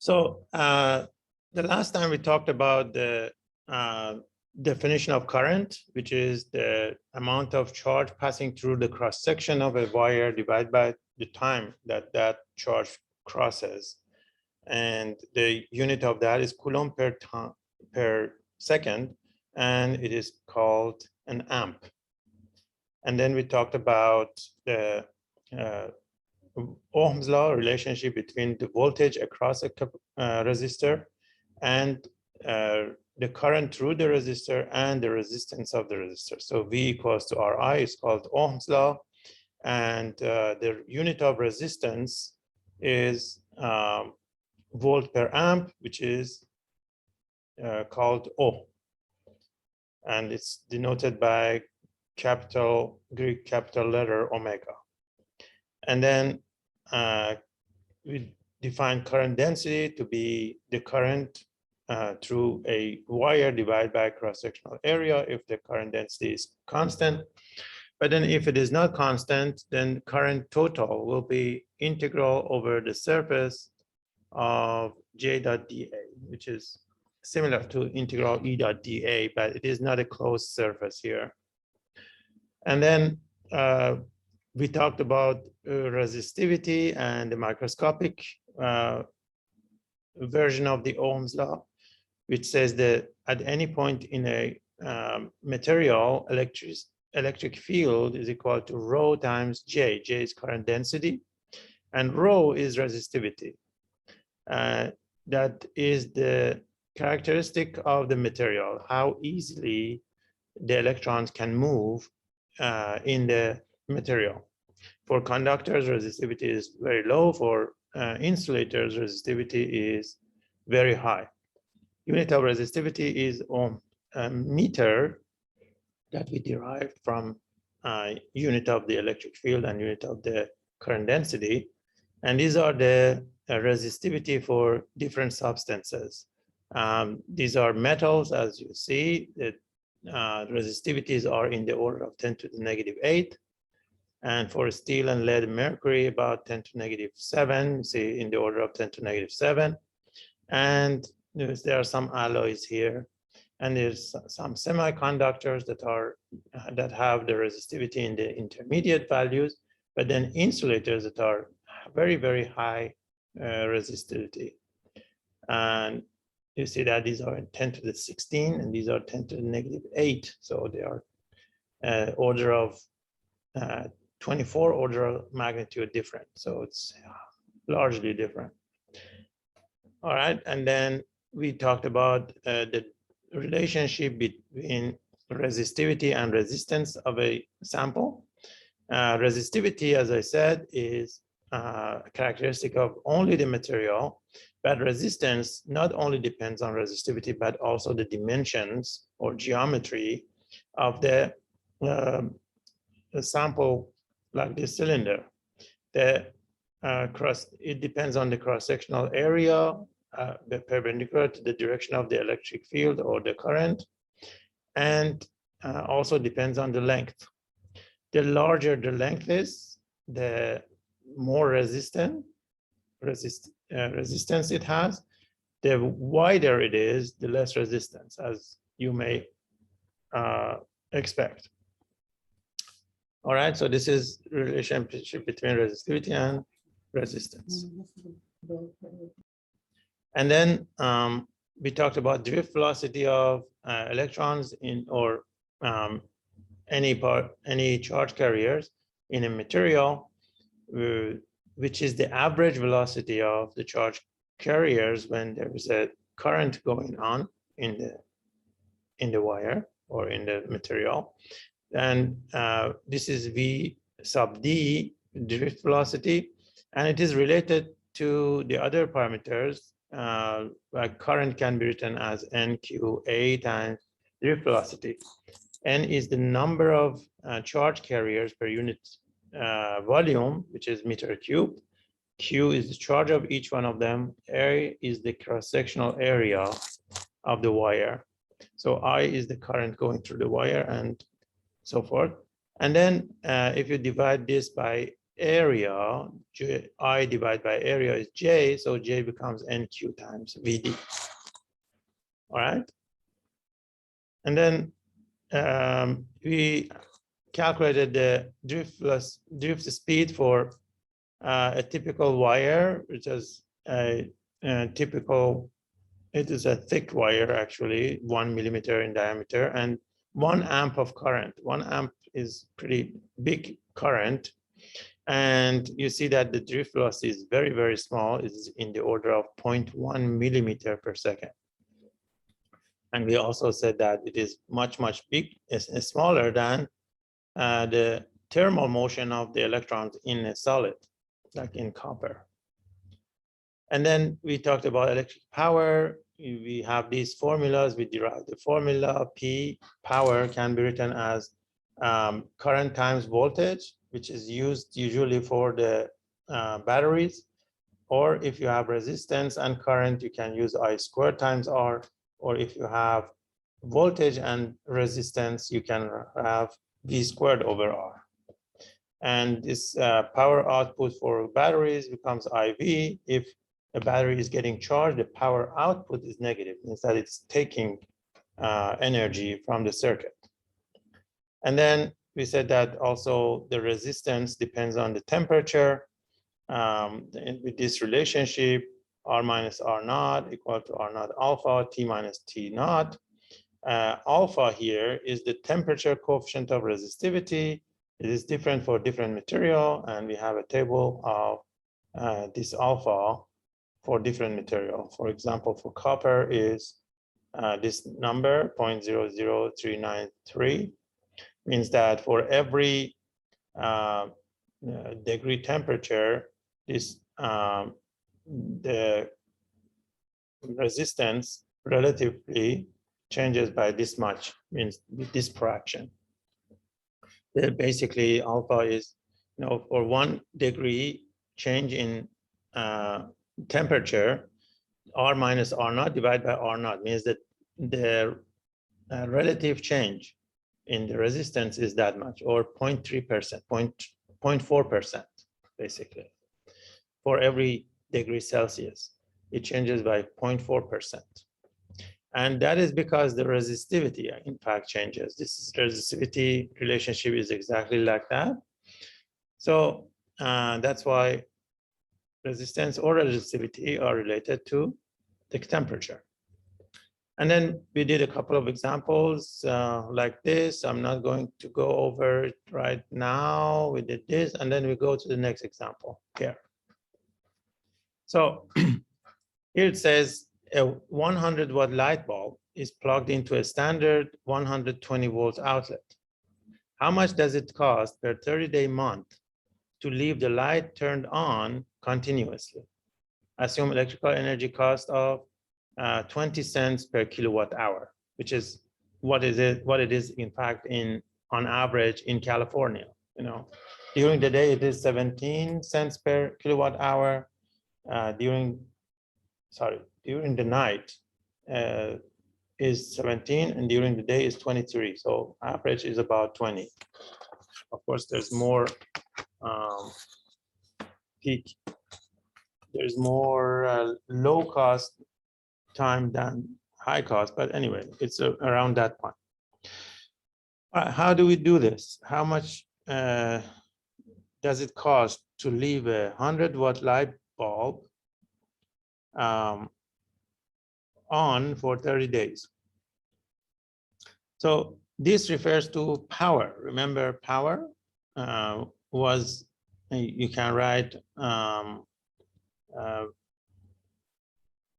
So the last time we talked about the definition of current, which is the amount of charge passing through the cross section of a wire divided by the time that that charge crosses. And the unit of that is coulomb per second, and it is called an amp. And then we talked about the Ohm's law relationship between the voltage across a resistor and the current through the resistor and the resistance of the resistor. So V equals to Ri is called Ohm's law, and the unit of resistance is volt per amp, which is called O, and it's denoted by Greek capital letter omega. And then we define current density to be the current through a wire divided by cross-sectional area if the current density is constant. But then if it is not constant, then current total will be integral over the surface of J dot dA, which is similar to integral E dot dA, but it is not a closed surface here. And then we talked about resistivity and the microscopic version of the Ohm's law, which says that at any point in a material, electric field is equal to rho times J. J is current density, and rho is resistivity. That is the characteristic of the material, how easily the electrons can move in the material. For conductors, resistivity is very low. For insulators, resistivity is very high. Unit of resistivity is ohm meter that we derived from unit of the electric field and unit of the current density. And these are the resistivity for different substances. These are metals, as you see. The resistivities are in the order of 10 to the negative 8. And for steel and lead and mercury, about 10 to negative 7, see in the order of 10 to negative 7. And there are some alloys here. And there's some semiconductors that have the resistivity in the intermediate values, but then insulators that are very, very high resistivity. And you see that these are 10 to the 16, and these are 10 to the negative 8. So they are order of 24 order of magnitude different. So it's largely different. All right, and then we talked about the relationship between resistivity and resistance of a sample. Resistivity, as I said, is a characteristic of only the material, but resistance not only depends on resistivity, but also the dimensions or geometry of the sample, like this cylinder. It depends on the cross-sectional area, perpendicular to the direction of the electric field or the current, and also depends on the length. The larger the length is, the more resistance it has. The wider it is, the less resistance, as you may expect. All right, so this is the relationship between resistivity and resistance. And then we talked about drift velocity of electrons in or any charge carriers in a material, which is the average velocity of the charge carriers when there is a current going on in the wire or in the material. And this is V sub D, drift velocity, and it is related to the other parameters. Like current can be written as NQA times drift velocity. N is the number of charge carriers per unit volume, which is meter cubed. Q is the charge of each one of them. A is the cross-sectional area of the wire. So I is the current going through the wire, and so forth. And then if you divide this by area, I divided by area is J, so J becomes NQ times VD. All right. And then we calculated the drift speed for a typical wire, which is a typical, it is a thick wire actually, 1 millimeter in diameter and 1 amp of current. 1 amp is pretty big current. And you see that the drift velocity is very, very small. It's in the order of 0.1 millimeter per second. And we also said that it is much, much smaller than the thermal motion of the electrons in a solid, like in copper. And then we talked about electric power. We have these formulas. We derived the formula. P power can be written as current times voltage, which is used usually for the batteries. Or if you have resistance and current, you can use I squared times R. Or if you have voltage and resistance, you can have V squared over R. And this power output for batteries becomes IV. If a battery is getting charged, the power output is negative, means that it's taking energy from the circuit. And then we said that also the resistance depends on the temperature. With this relationship, R minus R naught equal to R naught alpha, T minus T naught. Alpha here is the temperature coefficient of resistivity. It is different for different material, and we have a table of this alpha for different material. For example, for copper is this number 0.00393, means that for every degree temperature, this the resistance relatively changes by this much, means this fraction. Basically, alpha is, for 1 degree change in temperature, R minus R naught divided by R naught means that the relative change in the resistance is that much, or 0.3%, 0.4%, basically. For every degree Celsius, it changes by 0.4%. And that is because the resistivity, in fact, changes. This resistivity relationship is exactly like that. So that's why resistance or resistivity are related to the temperature. And then we did a couple of examples like this. I'm not going to go over it right now. We did this, and then we go to the next example here. So here it says a 100 watt light bulb is plugged into a standard 120 volt outlet. How much does it cost per 30-day month to leave the light turned on continuously? Assume electrical energy cost of 20 cents per kilowatt hour, which is what it is in fact on average in California. During the day it is 17 cents per kilowatt hour. During the night is 17, and during the day is 23. So average is about 20. Of course, there's more peak. There's more low cost time than high cost, but anyway, it's around that point. How do we do this? How much does it cost to leave a 100 watt light bulb on for 30 days? So this refers to power. Remember, power was, you can write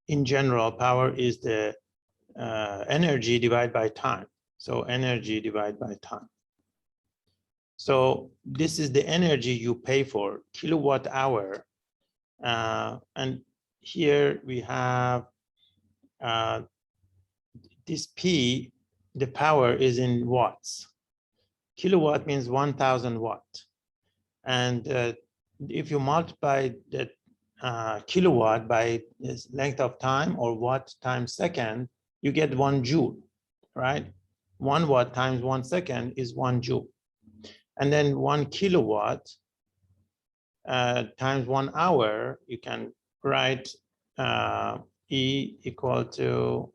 in general, power is the energy divided by time. So energy divided by time. So this is the energy you pay for, kilowatt hour. And here we have this P, the power is in watts. Kilowatt means 1,000 watt. And if you multiply the kilowatt by this length of time, or watt times second, you get 1 joule, right? 1 watt times 1 second is 1 joule. And then 1 kilowatt times 1 hour, you can write E equal to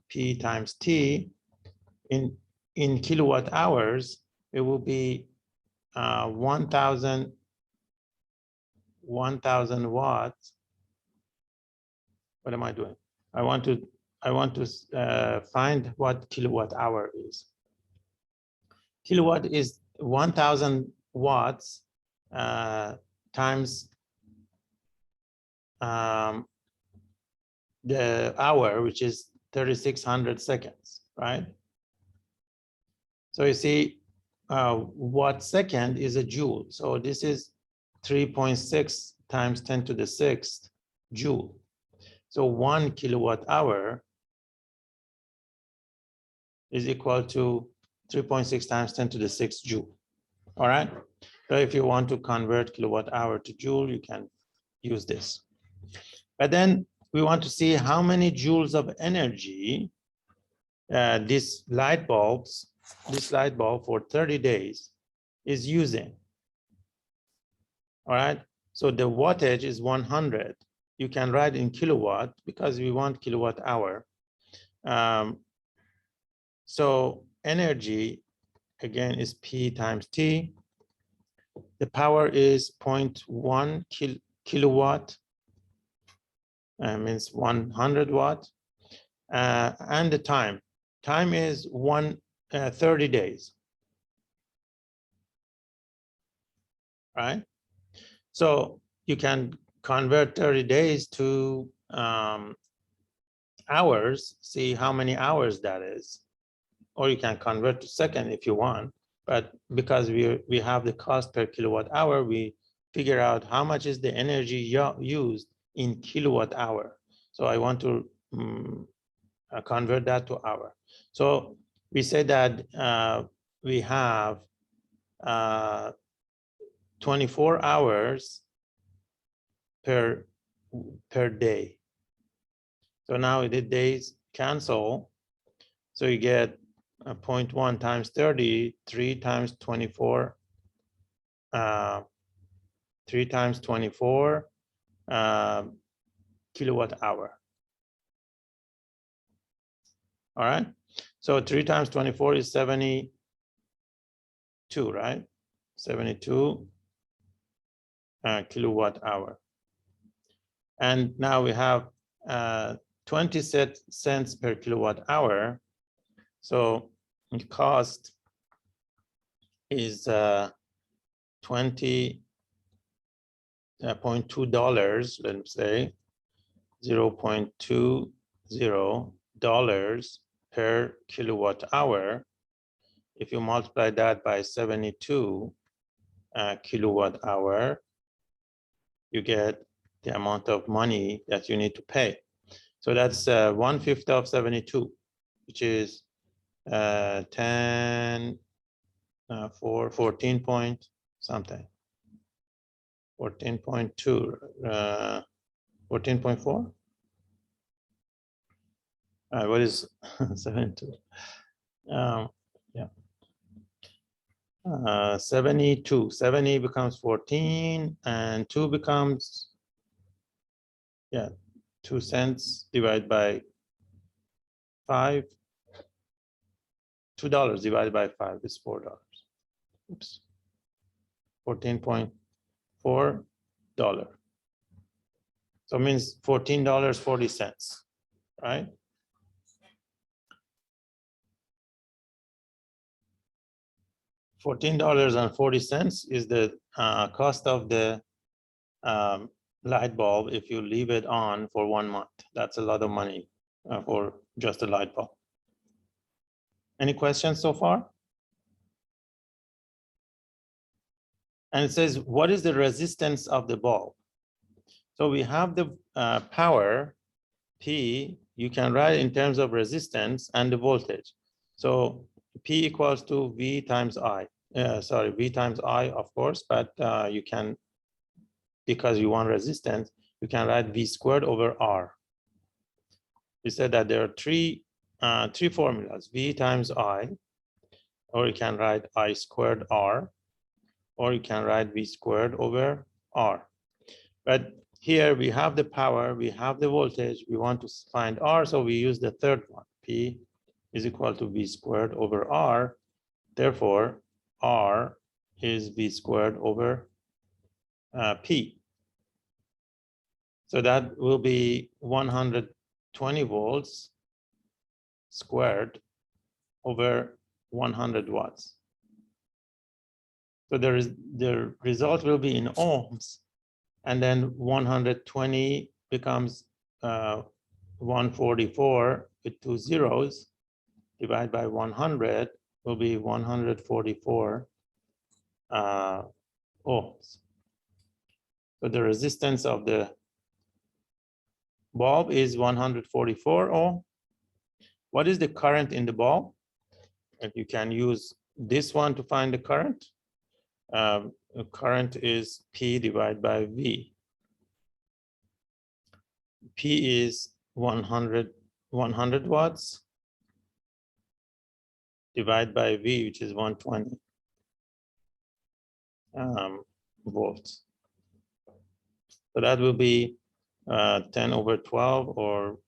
P times T. In kilowatt hours, it will be 1,000 watts. What am I doing? I want to find what kilowatt hour is. Kilowatt is 1,000 watts times the hour, which is 3,600 seconds, right? So you see, watt second is a joule. So this is 3.6 times 10 to the 6th joule. So 1 kilowatt hour is equal to 3.6 times 10 to the 6th joule. All right. So if you want to convert kilowatt hour to joule, you can use this. But then we want to see how many joules of energy this light bulb for 30 days is using. All right. So the wattage is 100. You can write in kilowatt because we want kilowatt hour. So energy, again, is P times T. The power is 0.1 kilowatt, means 100 watt. And the time is 30 days, right? So you can convert 30 days to hours, see how many hours that is, or you can convert to second if you want. But because we have the cost per kilowatt hour, we figure out how much is the energy used in kilowatt hour. So I want to convert that to hour. So we say that we have 24 hours per day. So now the days cancel. So you get 0.1 times 30, 3 times 24, 3 times 24 kilowatt hour. All right. So 3 times 24 is 72, right? 72 kilowatt hour. And now we have 20 cents per kilowatt hour. So the cost is $20.2, let's say, $0.20 per kilowatt hour. If you multiply that by 72 kilowatt hour, you get the amount of money that you need to pay. So that's 1/5 of 72, which is 10 for 14 point something, 14.2, 14.4. What is 72? Yeah. 72. 70 becomes 14, and 2 becomes, yeah, 2 cents divided by 5. $2 divided by 5 is $4. Oops. $14.4. So it means $14.40, right? $14.40 is the cost of the light bulb if you leave it on for 1 month. That's a lot of money for just a light bulb. Any questions so far? And it says, what is the resistance of the bulb? So we have the power, P, you can write in terms of resistance and the voltage. So P equals to V times I. V times I, of course, but you can, because you want resistance, you can write V squared over R. We said that there are three formulas, V times I, or you can write I squared R. or you can write V squared over R. But here we have the power, we have the voltage, we want to find R, so we use the third one. P is equal to V squared over R. Therefore, R is V squared over P. So that will be 120 volts squared over 100 watts. So the result will be in ohms, and then 120 becomes 144 with 2 zeros, divided by 100 will be 144 ohms. So the resistance of the bulb is 144 ohm. What is the current in the bulb? And you can use this one to find the current. Current is P divided by V. P is 100 watts divided by V, which is 120 volts. So that will be 10 over 12, or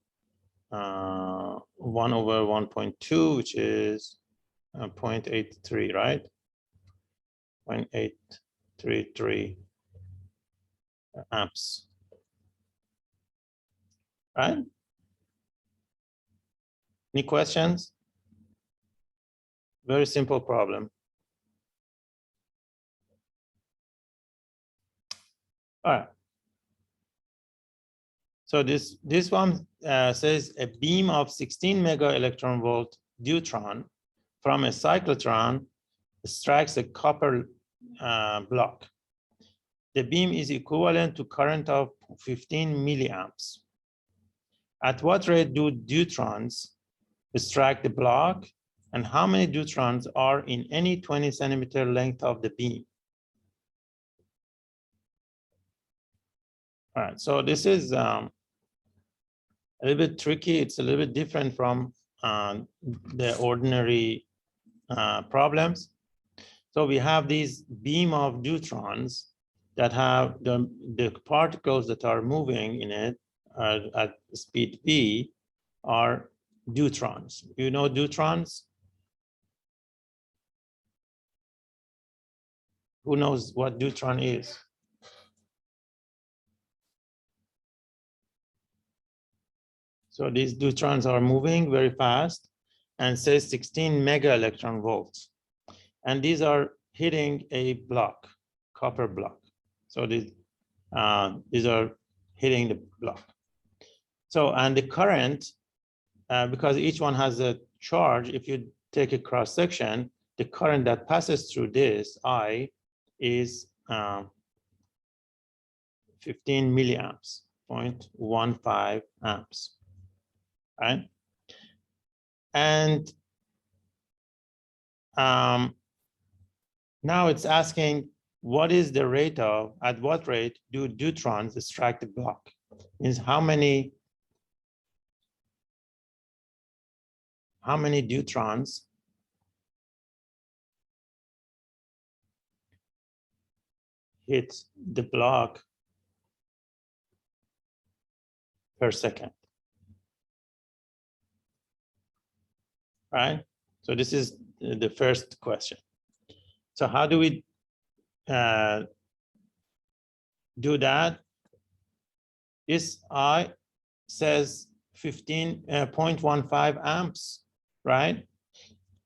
1 over 1.2, which is 0.83, right? 0.833 amps, right? Any questions? Very simple problem. All right. So this one says a beam of 16 mega electron volt deuteron from a cyclotron strikes a copper block. The beam is equivalent to current of 15 milliamps. At what rate do deuterons strike the block, and how many deuterons are in any 20 centimeter length of the beam? All right, so this is a little bit tricky. It's a little bit different from the ordinary problems. So we have these beam of deuterons that have the particles that are moving in it at speed v are deuterons. You know deuterons? Who knows what deuteron is? So these deuterons are moving very fast and says 16 mega electron volts. And these are hitting a block, copper block. So these are hitting the block. So, and the current, because each one has a charge, if you take a cross section, the current that passes through this I is 15 milliamps, 0.15 amps, right? And now it's asking, what is the rate of, at what rate do deuterons strike the block? Means how many deuterons hit the block per second, right? So this is the first question. So how do we do that? This I says 0.15 amps, right?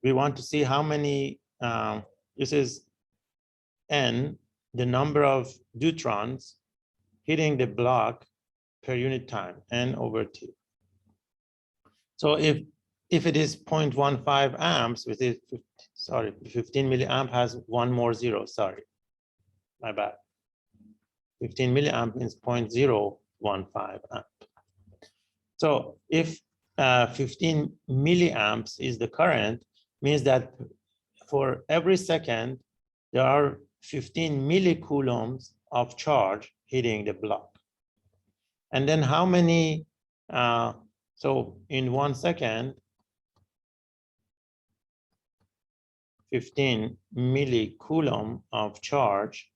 We want to see how many, this is N, the number of deuterons hitting the block per unit time, N over T. So if it is 0.15 amps, with it, sorry, 15 milliamp has one more zero, sorry, my bad. 15 milliamp means 0.015 amp. So if 15 milliamps is the current, means that for every second, there are 15 millicoulombs of charge hitting the block. And then how many, so in 1 second, 15 millicoulomb of charge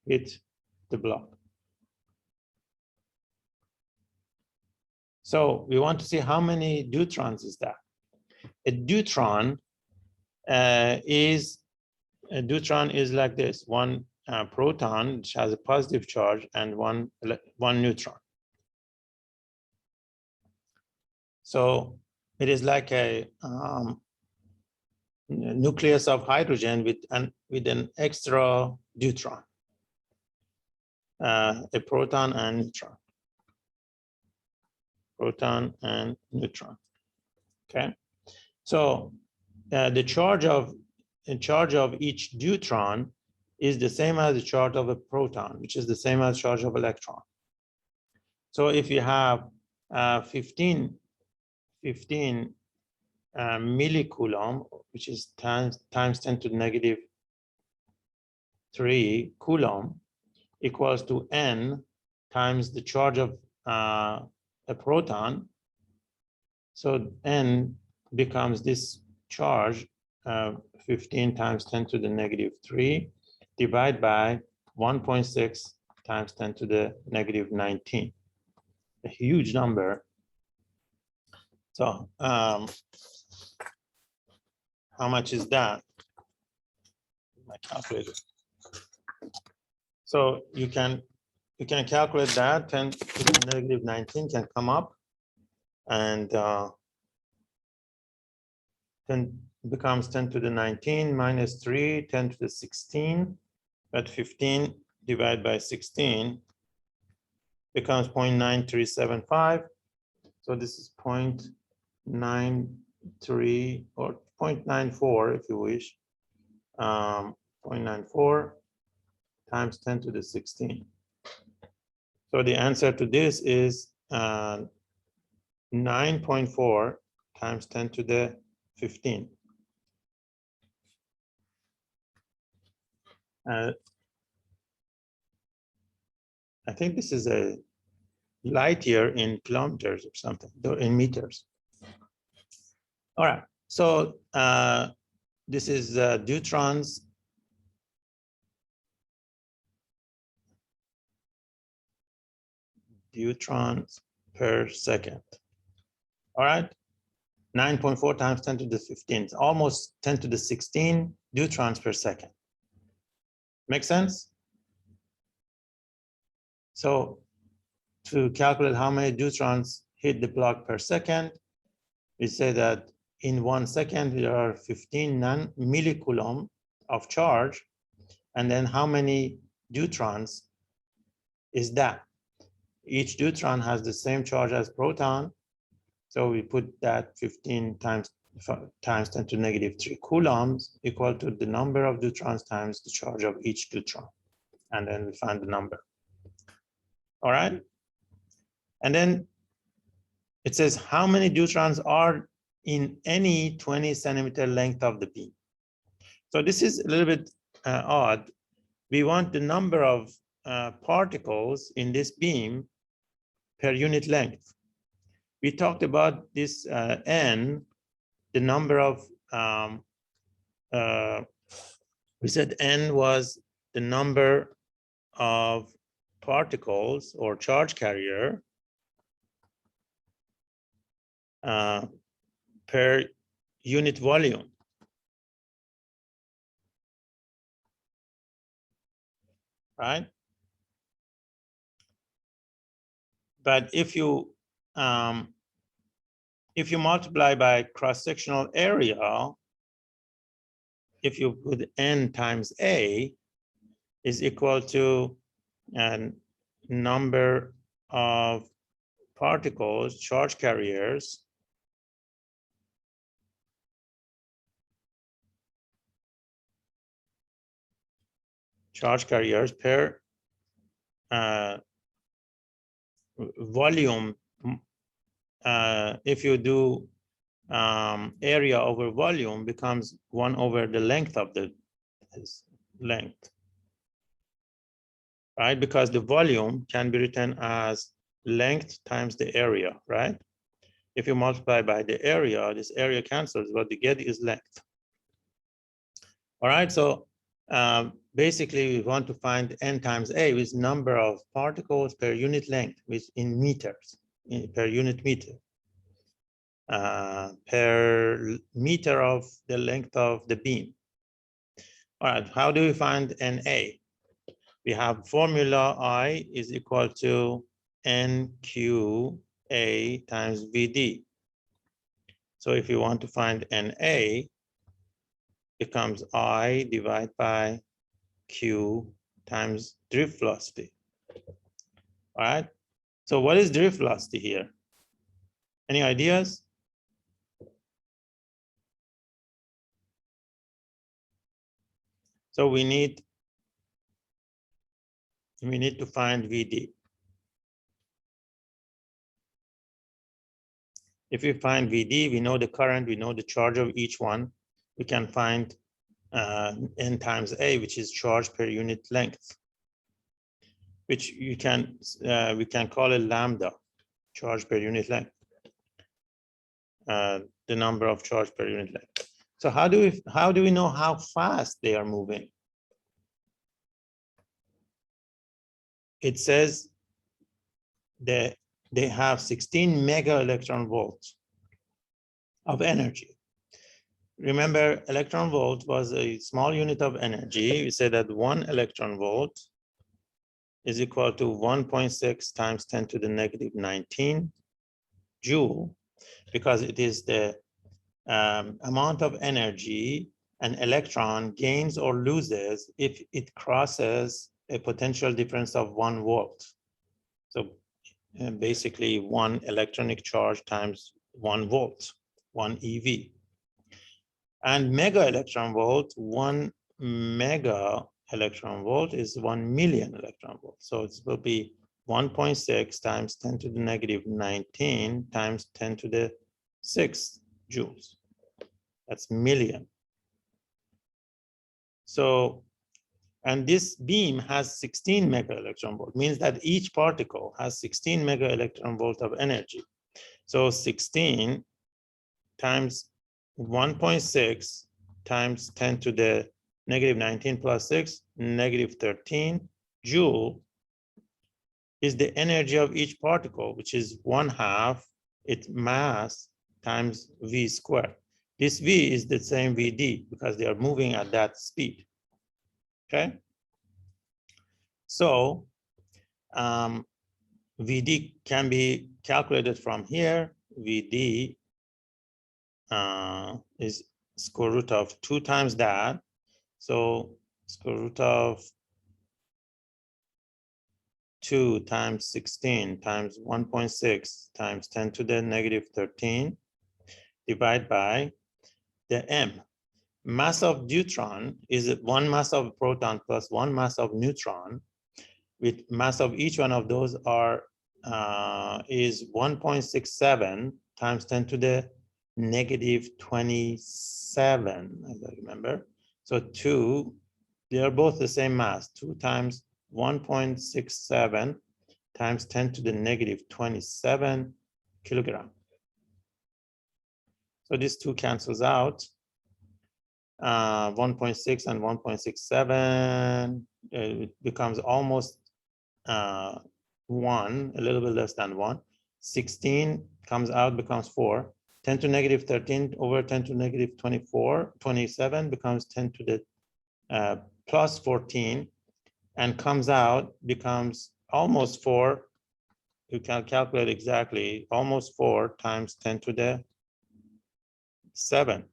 hit the block. So we want to see how many deuterons is that. A deuteron is like this: one proton, which has a positive charge, and one neutron. So it is like a nucleus of hydrogen with an extra deuteron, a proton and neutron. Proton and neutron. Okay, so the charge of each deuteron is the same as the charge of a proton, which is the same as charge of electron. So if you have 15 millicoulomb, which is times 10 to the negative 3 coulomb, equals to n times the charge of a proton. So n becomes this charge, 15 times 10 to the negative 3, divided by 1.6 times 10 to the negative 19. A huge number. So how much is that? My calculator. So you can calculate that. 10 to the negative 19 can come up, and 10 becomes 10 to the 19 minus 3, 10 to the 16. But 15 divided by 16 becomes 0.9375. So this is 0.93 or 0.94 if you wish. 0.94 times 10 to the 16. So the answer to this is 9.4 times 10 to the 15. I think this is a light year in kilometers or something, or in meters. All right, so this is deuterons. Deuterons per second. All right, 9.4 times 10 to the 15, almost 10 to the 16 deuterons per second. Make sense? So to calculate how many deuterons hit the block per second, we say that in 1 second there are 15 millicoulomb of charge, and then how many deuterons is that? Each deuteron has the same charge as proton, so we put that 15 times 10 to the negative 3 coulombs equal to the number of deuterons times the charge of each deuteron, and then we find the number. All right, and then it says how many deuterons are in any 20 centimeter length of the beam. So this is a little bit odd. We want the number of particles in this beam per unit length. We talked about this n, the number of, we said n was the number of particles or charge carrier per unit volume. Right? But if you multiply by cross-sectional area, if you put n times a is equal to a number of particles, charge carriers, per volume. If you do area over volume, becomes 1 over the length of the length, right? Because the volume can be written as length times the area, right? If you multiply by the area, this area cancels, what you get is length. All right, so basically we want to find n times a, with number of particles per unit length, which in meters, per unit meter, per meter of the length of the beam. All right, how do we find NA? We have formula I is equal to NQA times VD. So if you want to find NA, becomes I divided by Q times drift velocity. All right, so what is drift velocity here? Any ideas? So we need to find VD. If we find VD, we know the current, we know the charge of each one. We can find n times a, which is charge per unit length, which you can we can call it lambda, charge per unit length, the number of charge per unit length. So how do we know how fast they are moving? It says that they have 16 mega electron volts of energy. Remember, electron volt was a small unit of energy. We said that 1 electron volt is equal to 1.6 times 10 to the negative 19 joule, because it is the amount of energy an electron gains or loses if it crosses a potential difference of 1 volt. So basically 1 electronic charge times 1 volt, 1 EV. And mega electron volt, 1 mega electron volt is 1 million electron volts. So it will be 1.6 times 10 to the negative 19 times 10 to the 6 joules. That's million. So, and this beam has 16 mega electron volt, means that each particle has 16 mega electron volt of energy. So 16 times 1.6 times 10 to the negative 19 plus 6, negative 13 joule is the energy of each particle, which is 1/2 its mass times v squared. This v is the same vd because they are moving at that speed. Okay. So vd can be calculated from here. Vd is square root of 2 times that. So square root of 2 times 16 times 1.6 times 10 to the negative 13 divided by the m. Mass of neutron is 1 mass of proton plus 1 mass of neutron, with mass of each one of those is 1.67 times 10 to the negative 27, as I remember. So 2, they are both the same mass, 2 times 1.67 times 10 to the negative 27 kilogram. So this 2 cancels out. 1.6 and 1.67, it becomes almost 1, a little bit less than 1. 16 comes out, becomes 4. 10 to negative 13 over 10 to negative 27 becomes 10 to the plus 14, and comes out, becomes almost 4. You can calculate exactly, almost 4 times 10 to the 7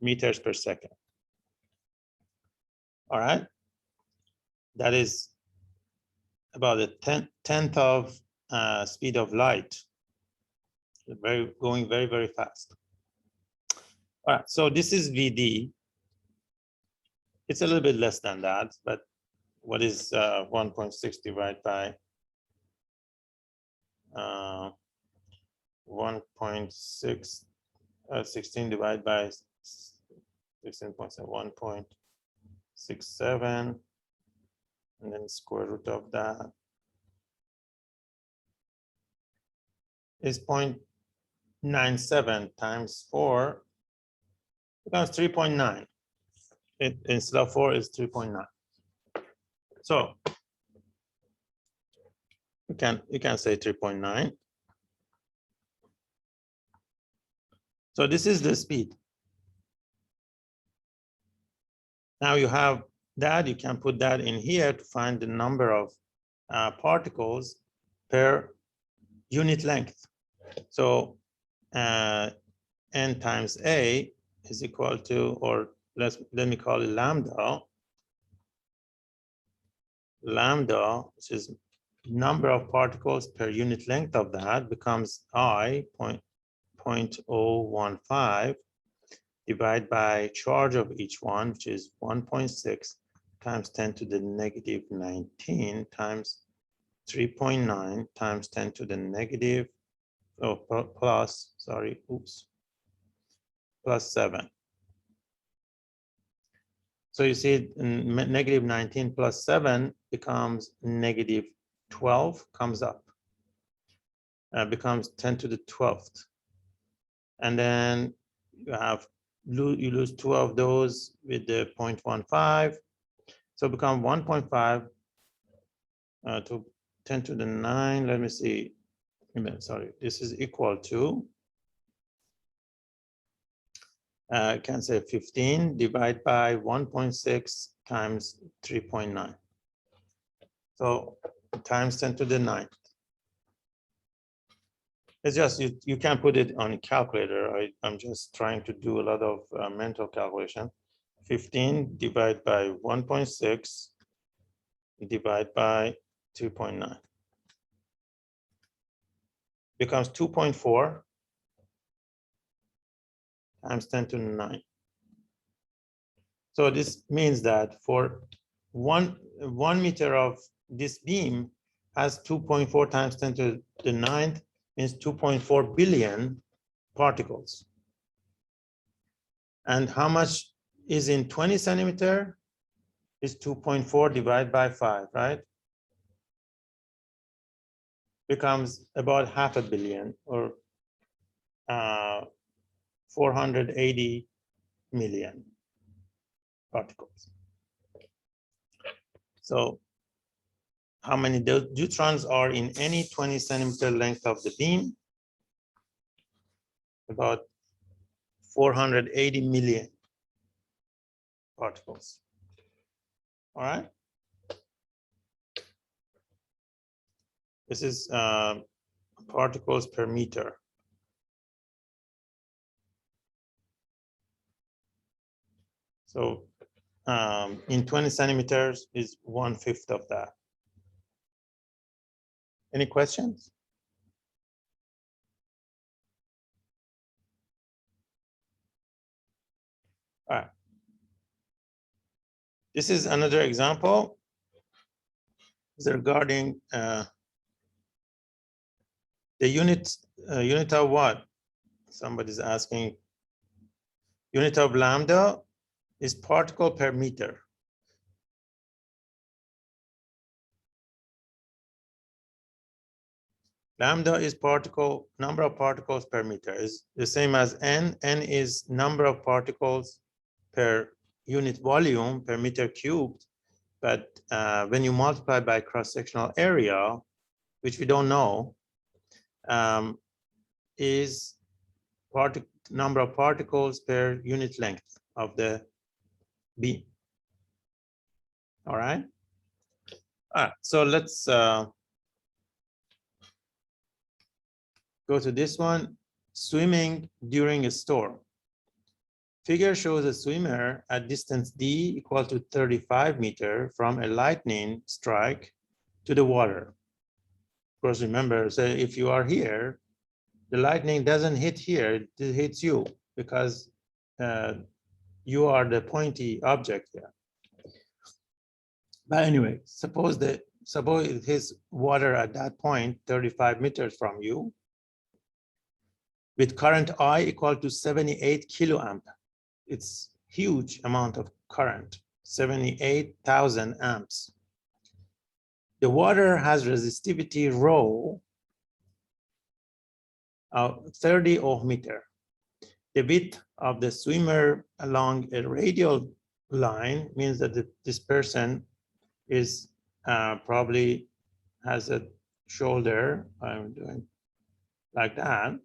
meters per second. All right, that is about a tenth of speed of light. Going very, very fast. All right, so this is VD. It's a little bit less than that, but what is 1.6 divided by 1.6, 16 divided by 16.7, 1.67, and then square root of that is 0.0 0.97 times 4 becomes 3.9. Instead of 4 is 3.9. So you can say 3.9. So this is the speed. Now you have that, you can put that in here to find the number of particles per unit length. So n times a is equal to, or let me call it lambda. Lambda, which is number of particles per unit length of that, becomes I 0.015 divided by charge of each one, which is 1.6 times 10 to the negative 19 times 3.9 times 10 to the negative, plus 7. So you see negative 19 plus 7 becomes negative 12, comes up, becomes 10 to the 12th. And then you lose 2 of those with the 0.15. So become 1.5 to 10 to the 9. Let me see. Sorry, this is equal to, can say 15 divided by 1.6 times 3.9. So times 10 to the 9. It's just, you can't put it on a calculator. I'm just trying to do a lot of mental calculation. 15 divided by 1.6 divided by 2.9 becomes 2.4 times 10 to the 9. So this means that for one meter of this beam has 2.4 times 10 to the 9th, means 2.4 billion particles. And how much is in 20 centimeter? Is 2.4 divided by 5, right? Becomes about 500 million, or 480 million particles. So how many neutrons are in any 20 centimeter length of the beam? About 480 million particles. All right. This is particles per meter. So in 20 centimeters is 1/5 of that. Any questions? All right. This is another example. It's regarding the unit of what? Somebody's asking. Unit of lambda is particle per meter. Lambda is number of particles per meter, is the same as n. N is number of particles per unit volume per meter cubed. But when you multiply by cross-sectional area, which we don't know, is number of particles per unit length of the beam. All right. All right. So let's go to this one. Swimming during a storm. Figure shows a swimmer at distance d equal to 35 meters from a lightning strike to the water. Of course, remember, so if you are here, the lightning doesn't hit here, it hits you because you are the pointy object here. But anyway, suppose it hits water at that point, 35 meters from you, with current I equal to 78 kiloamp. It's huge amount of current, 78,000 amps. The water has resistivity rho 30 ohm meter. The width of the swimmer along a radial line means that this person is probably has a shoulder. I'm doing like that.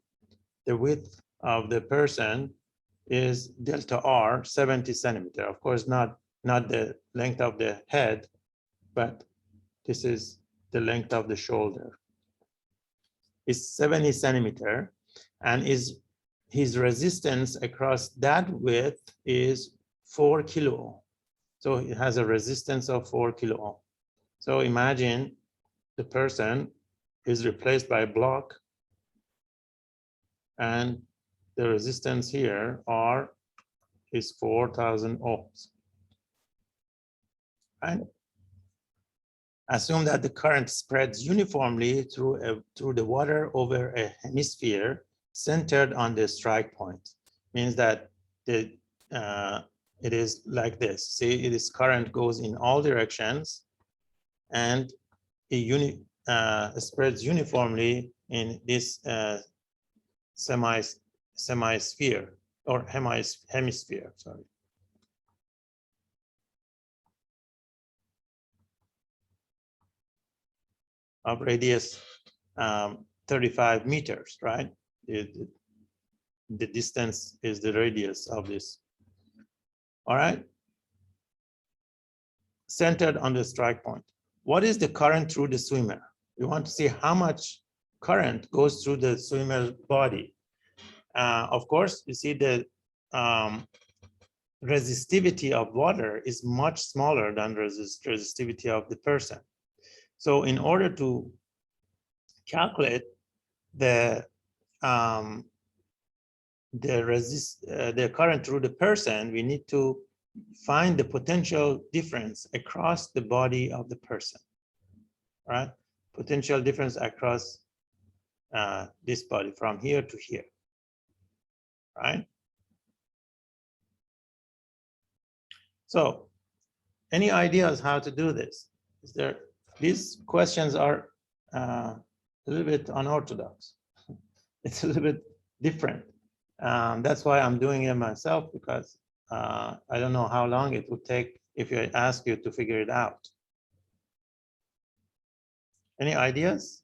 The width of the person is delta R, 70 centimeter. Of course, not the length of the head, but this is the length of the shoulder. It's 70 centimeter, and his resistance across that width is 4 kilo. So it has a resistance of 4 kilo ohm. So imagine the person is replaced by a block, and the resistance here R is 4,000 ohms. And assume that the current spreads uniformly through the water over a hemisphere centered on the strike point. Means that it is like this. See, this current goes in all directions, and it spreads uniformly in this semi-sphere or hemisphere. Sorry. Of radius 35 meters, right? The distance is the radius of this. All right. Centered on the strike point. What is the current through the swimmer? We want to see how much current goes through the swimmer's body. Of course, you see the resistivity of water is much smaller than resistivity of the person. So in order to calculate the current through the person, we need to find the potential difference across the body of the person, right? Potential difference across this body from here to here, right? So, any ideas how to do this? These questions are a little bit unorthodox. It's a little bit different. That's why I'm doing it myself, because I don't know how long it would take if I ask you to figure it out. Any ideas?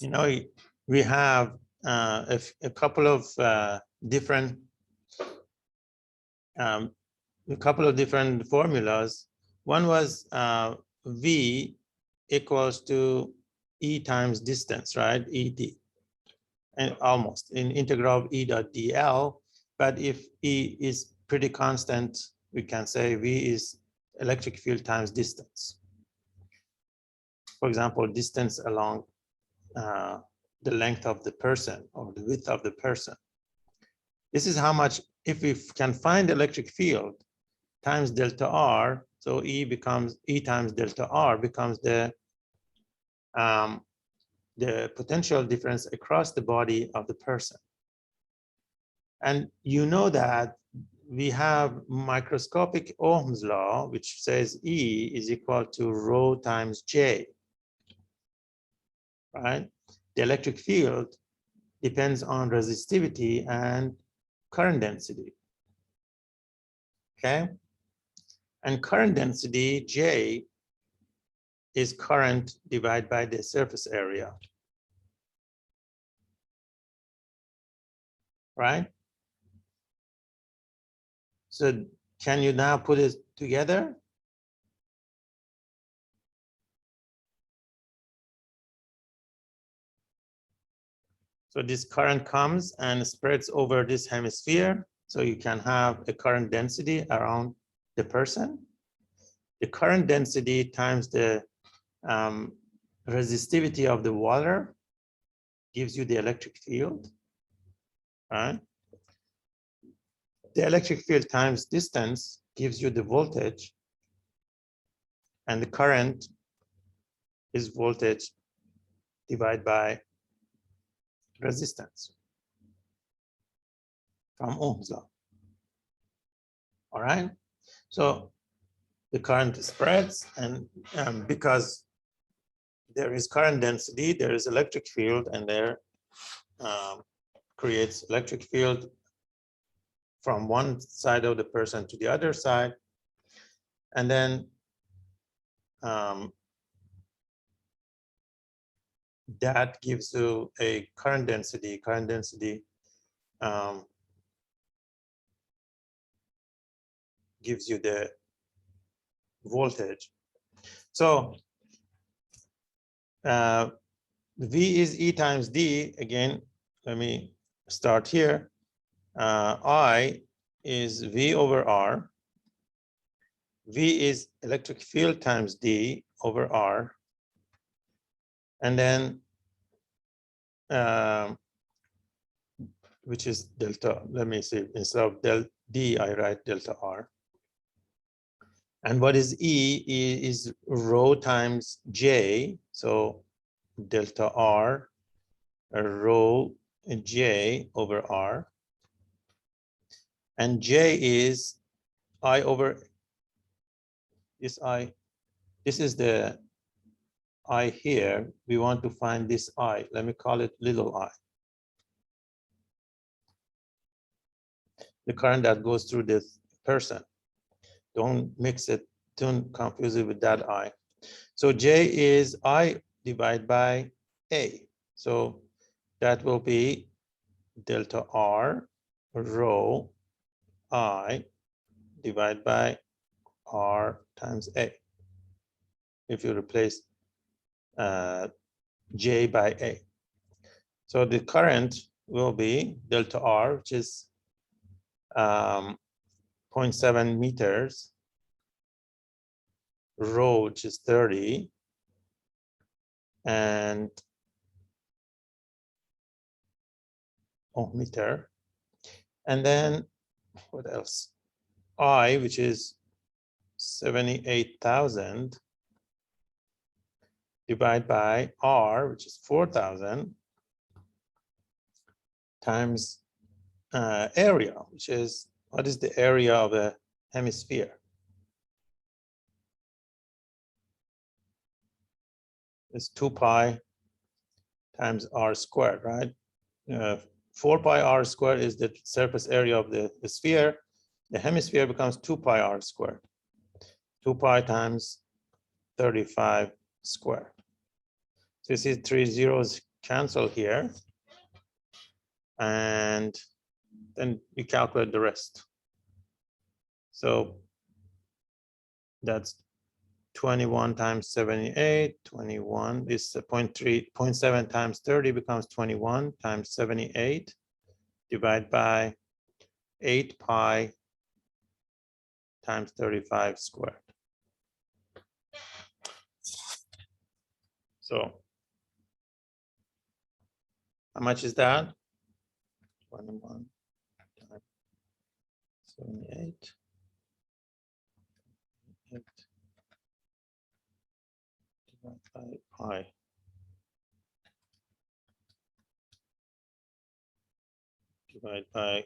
You know, we have a couple of different formulas. One was V equals to E times distance, right? ED, and almost in integral of E dot dl. But if E is pretty constant, we can say V is electric field times distance. For example, distance along the length of the person or the width of the person. This is how much, if we can find the electric field times delta R, so E times delta R becomes the potential difference across the body of the person. And you know that we have microscopic Ohm's law, which says E is equal to rho times J, right? The electric field depends on resistivity and current density, okay? And current density, J, is current divided by the surface area, right? So can you now put it together? So this current comes and spreads over this hemisphere. So you can have a current density around the person. The current density times the resistivity of the water gives you the electric field, right? The electric field times distance gives you the voltage, and the current is voltage divided by resistance from Ohm's law. All right. So the current spreads, and because there is current density, there is electric field, and there creates electric field from one side of the person to the other side. And then that gives you a current density. Current density gives you the voltage. So V is E times D. Again, let me start here. I is V over R. V is electric field times D over R. And then, which is delta, let me see, instead of del D, I write delta R. And what is E is rho times J. So delta R, rho J over R. And J is I over this I. This is the I here. We want to find this I. Let me call it little I. The current that goes through this person. Don't mix it, don't confuse it with that I. So J is I divided by A. So that will be delta R rho I divided by R times A. If you replace J by A. So the current will be delta R, which is 0.7 meters, rho, which is 30, and meter. And then what else? I, which is 78,000 divided by R, which is 4,000 times area, which is, what is the area of a hemisphere? It's 2 pi times R squared, right? 4 pi R squared is the surface area of the sphere. The hemisphere becomes 2 pi R squared. 2 pi times 35 squared. So you see 3 zeros cancel here. And then you calculate the rest. So that's 21 times 78, 21. This 0.7 times 30 becomes 21 times 78 divided by 8 pi times 35 squared. So how much is that? 21 times 78. 8 divided by pi. Divided by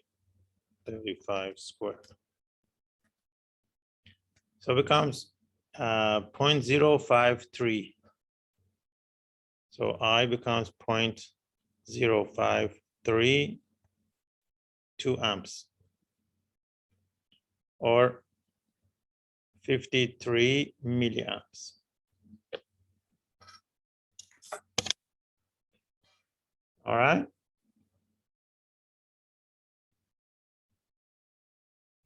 35 squared. So it becomes 0.053. So I becomes 0.053 2 amps, or 53 milliamps. All right.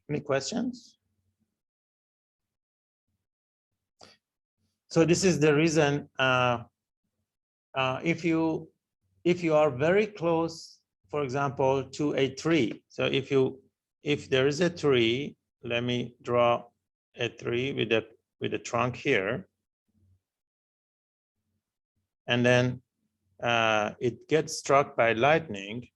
Any questions? So this is the reason if you are very close, for example, to a tree. So if there is a tree, let me draw a tree with the trunk here, and then it gets struck by lightning,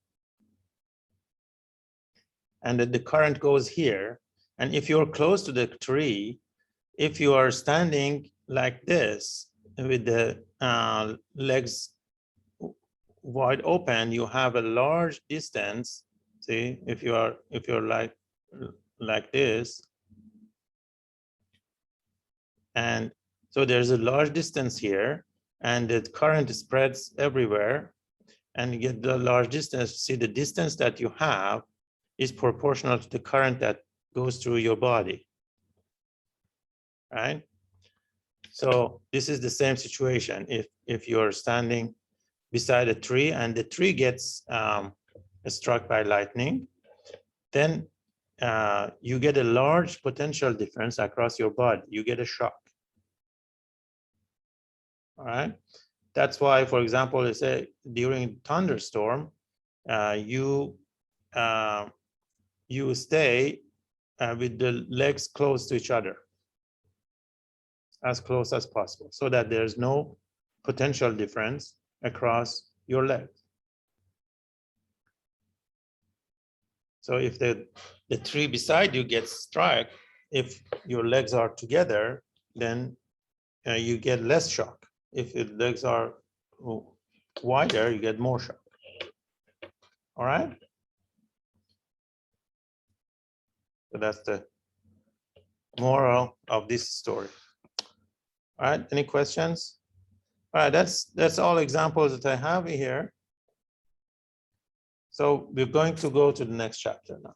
and then the current goes here. And if you're close to the tree, if you are standing like this with the legs wide open, you have a large distance. See, if you're like this, And so there's a large distance here, and the current spreads everywhere, and you get the large distance. See, the distance that you have is proportional to the current that goes through your body, right? So this is the same situation. If you're standing beside a tree and the tree gets struck by lightning, then you get a large potential difference across your body. You get a shock. All right. That's why, for example, they say during thunderstorm, you stay with the legs close to each other, as close as possible, so that there's no potential difference across your legs. So if the tree beside you gets struck, if your legs are together, then you get less shock. If your legs are wider, you get more shock. All right. So that's the moral of this story. All right. Any questions? All right. That's all examples that I have here. So we're going to go to the next chapter now.